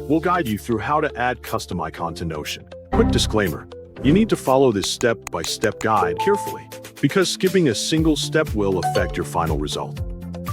we'll guide you through how to add custom icon to Notion. Quick disclaimer, you need to follow this step-by-step guide carefully, because skipping a single step will affect your final result.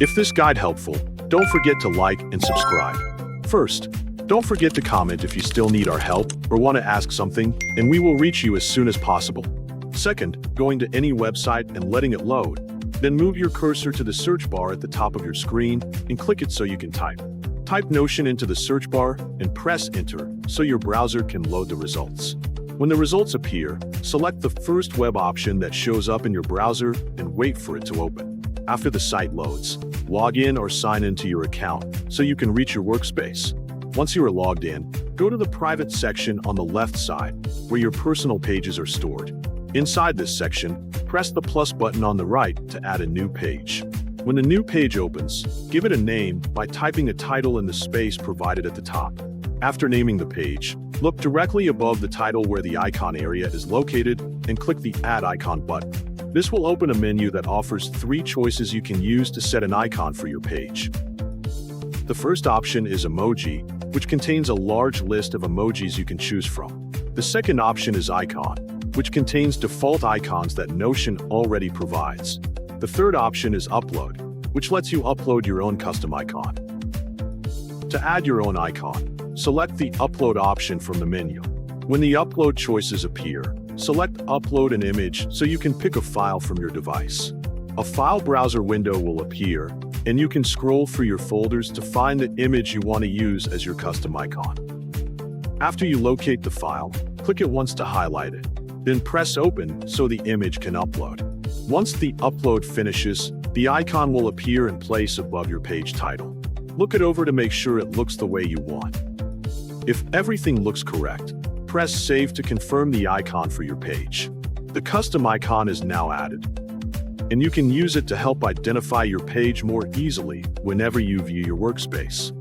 If this guide helpful, don't forget to like and subscribe. First, don't forget to comment if you still need our help or want to ask something, and we will reach you as soon as possible. Second, going to any website and letting it load. Then move your cursor to the search bar at the top of your screen and click it so you can type. Type Notion into the search bar and press Enter so your browser can load the results. When the results appear, select the first web option that shows up in your browser and wait for it to open. After the site loads, log in or sign into your account so you can reach your workspace. Once you are logged in, go to the private section on the left side where your personal pages are stored. Inside this section, press the plus button on the right to add a new page. When the new page opens, give it a name by typing a title in the space provided at the top. After naming the page, look directly above the title where the icon area is located and click the Add Icon button. This will open a menu that offers 3 choices you can use to set an icon for your page. The first option is Emoji, which contains a large list of emojis you can choose from. The second option is Icon, which contains default icons that Notion already provides. The third option is Upload, which lets you upload your own custom icon. To add your own icon, select the Upload option from the menu. When the upload choices appear, select Upload an image so you can pick a file from your device. A file browser window will appear, and you can scroll through your folders to find the image you want to use as your custom icon. After you locate the file, click it once to highlight it. Then press Open so the image can upload. Once the upload finishes, the icon will appear in place above your page title. Look it over to make sure it looks the way you want. If everything looks correct, press Save to confirm the icon for your page. The custom icon is now added, and you can use it to help identify your page more easily whenever you view your workspace.